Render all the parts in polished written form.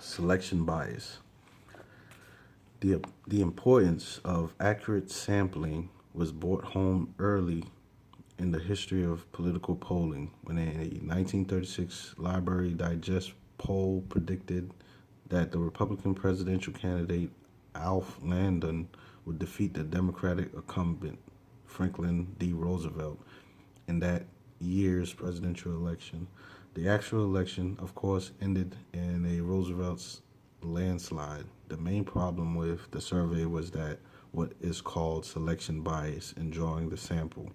Selection bias. The importance of accurate sampling was brought home early in the history of political polling when a 1936 Library Digest poll predicted that the Republican presidential candidate Alf Landon would defeat the Democratic incumbent Franklin D. Roosevelt in that year's presidential election. The actual election, of course, ended in a Roosevelt's landslide. The main problem with the survey was that what is called selection bias in drawing the sample.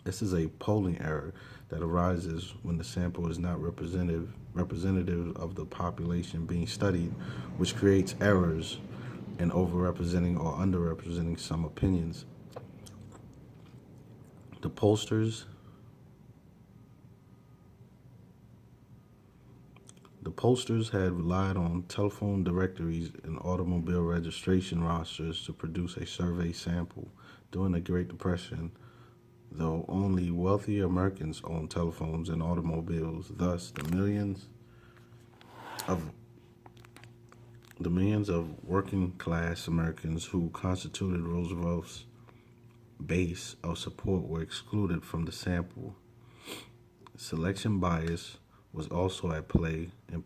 This is a polling error that arises when the sample is not representative of the population being studied, which creates errors in overrepresenting or underrepresenting some opinions. The pollsters The pollsters had relied on telephone directories and automobile registration rosters to produce a survey sample. During the Great Depression, though only wealthy Americans owned telephones and automobiles, thus of the millions of working class Americans who constituted Roosevelt's base of support were excluded from the sample. Selection bias was also at play in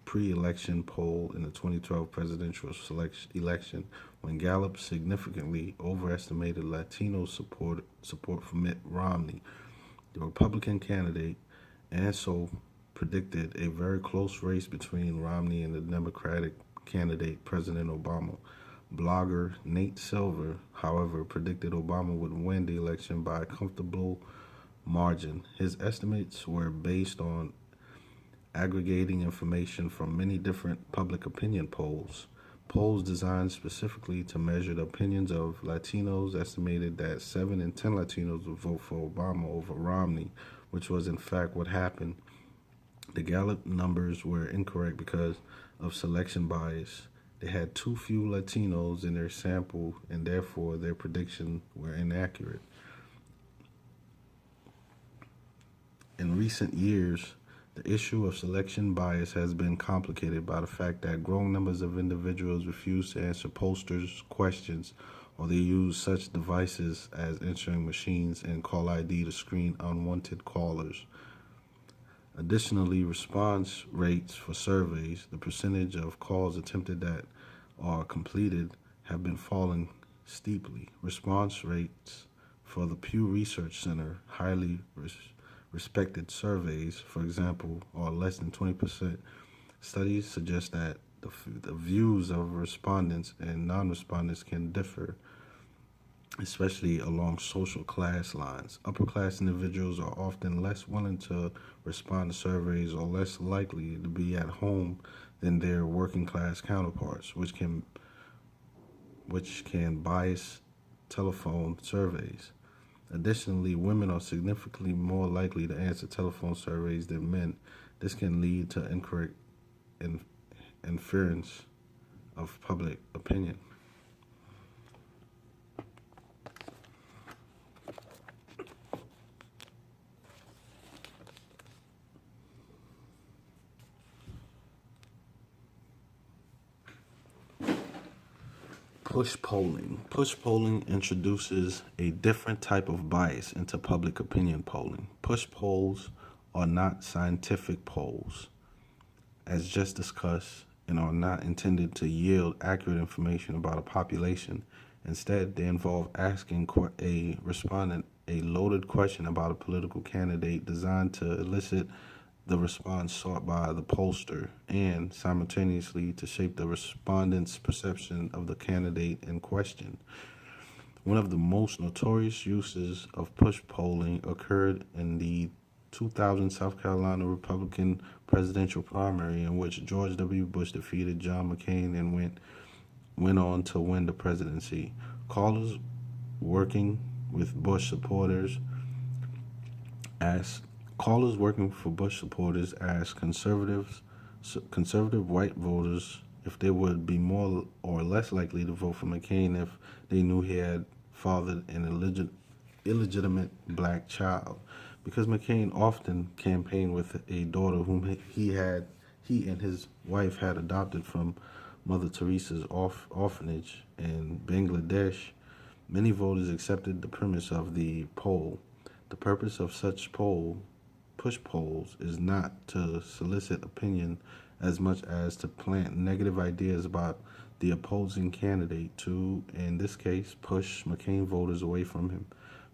pre-election poll in the 2012 presidential election when Gallup significantly overestimated Latino support for Mitt Romney, the Republican candidate, and so predicted a very close race between Romney and the Democratic candidate, President Obama. Blogger Nate Silver, however, predicted Obama would win the election by a comfortable margin. His estimates were based on aggregating information from many different public opinion polls. Polls designed specifically to measure the opinions of Latinos estimated that 7 in 10 Latinos would vote for Obama over Romney, which was in fact what happened. The Gallup numbers were incorrect because of selection bias. They had too few Latinos in their sample, and therefore their predictions were inaccurate. In recent years, the issue of selection bias has been complicated by the fact that growing numbers of individuals refuse to answer pollsters' questions, or they use such devices as answering machines and call ID to screen unwanted callers. Additionally, response rates for surveys, the percentage of calls attempted that are completed, have been falling steeply. Response rates for the Pew Research Center highly respected surveys, for example, are less than 20%. Studies suggest that the views of respondents and non-respondents can differ, especially along social class lines. Upper-class individuals are often less willing to respond to surveys or less likely to be at home than their working-class counterparts, which can bias telephone surveys. Additionally, women are significantly more likely to answer telephone surveys than men. This can lead to incorrect inference of public opinion. Push polling. Push polling introduces a different type of bias into public opinion polling. Push polls are not scientific polls, as just discussed, and are not intended to yield accurate information about a population. Instead, they involve asking a respondent a loaded question about a political candidate designed to elicit the response sought by the pollster and simultaneously to shape the respondent's perception of the candidate in question. One of the most notorious uses of push polling occurred in the 2000 South Carolina Republican presidential primary, in which George W. Bush defeated John McCain and went on to win the presidency. Callers working for Bush supporters asked conservative white voters if they would be more or less likely to vote for McCain if they knew he had fathered an illegitimate black child. Because McCain often campaigned with a daughter whom he had he and his wife had adopted from Mother Teresa's orphanage in Bangladesh, many voters accepted the premise of the poll. The purpose of such push polls is not to solicit opinion as much as to plant negative ideas about the opposing candidate to, in this case, push McCain voters away from him.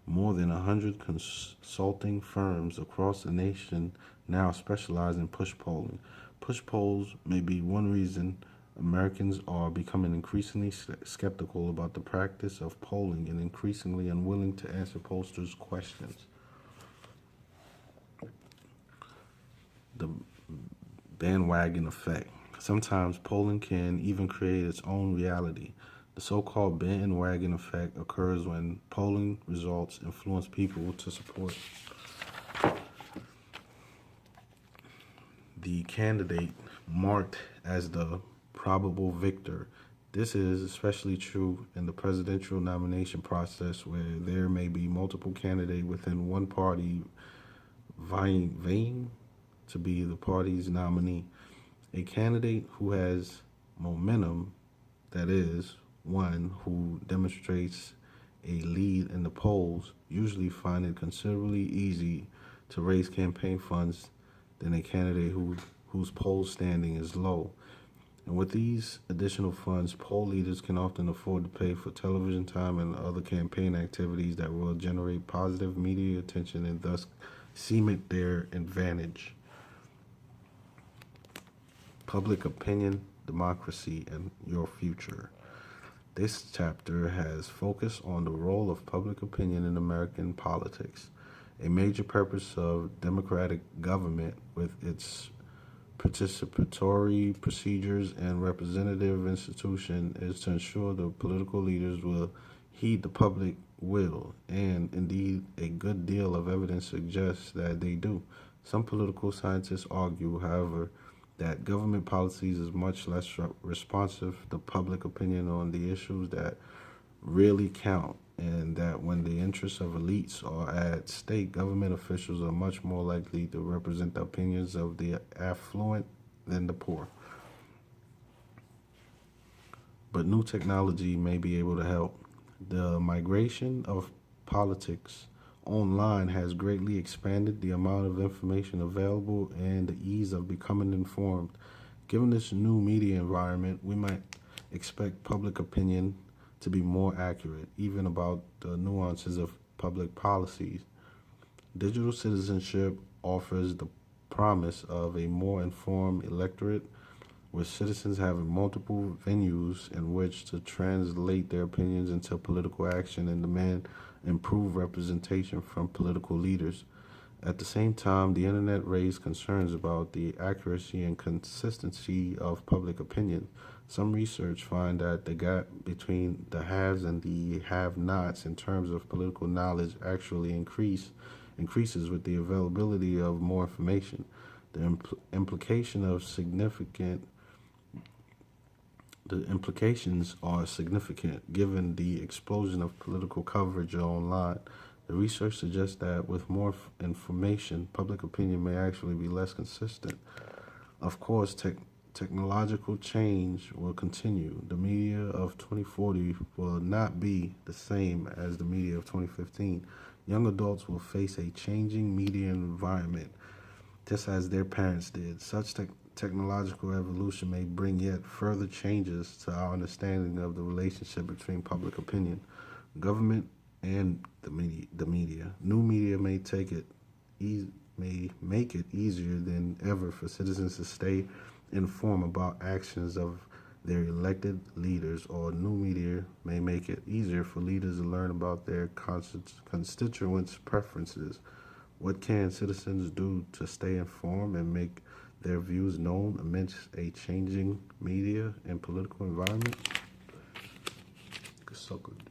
More than 100 consulting firms across the nation now specialize in push polling. Push polls may be one reason Americans are becoming increasingly skeptical about the practice of polling and increasingly unwilling to answer pollsters' questions. The bandwagon effect. Sometimes polling can even create its own reality. The so-called bandwagon effect occurs when polling results influence people to support the candidate marked as the probable victor. This is especially true in the presidential nomination process, where there may be multiple candidates within one party vying to be the party's nominee. A candidate who has momentum, that is, one who demonstrates a lead in the polls, usually find it considerably easy to raise campaign funds than a candidate whose poll standing is low. And with these additional funds, poll leaders can often afford to pay for television time and other campaign activities that will generate positive media attention and thus cement their advantage. Public opinion, democracy, and your future. This chapter has focused on the role of public opinion in American politics. A major purpose of democratic government, with its participatory procedures and representative institution, is to ensure the political leaders will heed the public will, and indeed a good deal of evidence suggests that they do. Some political scientists argue, however, that government policies is much less responsive to public opinion on the issues that really count, and that when the interests of elites are at stake, government officials are much more likely to represent the opinions of the affluent than the poor. But new technology may be able to help. The migration of politics online has greatly expanded the amount of information available and the ease of becoming informed. Given this new media environment, we might expect public opinion to be more accurate, even about the nuances of public policies. Digital citizenship offers the promise of a more informed electorate, with citizens having multiple venues in which to translate their opinions into political action and demand improved representation from political leaders. At the same time, the internet raised concerns about the accuracy and consistency of public opinion. Some research find that the gap between the haves and the have-nots in terms of political knowledge actually increases with the availability of more information. The implications are significant given the explosion of political coverage online. The research suggests that with more information, public opinion may actually be less consistent. Of course, technological change will continue. The media of 2040 will not be the same as the media of 2015. Young adults will face a changing media environment, just as their parents did. Such technological evolution may bring yet further changes to our understanding of the relationship between public opinion, government, and the media. New media may make it easier than ever for citizens to stay informed about actions of their elected leaders, or new media may make it easier for leaders to learn about their constituents' preferences. What can citizens do to stay informed and make their views known amidst a changing media and political environment? So good.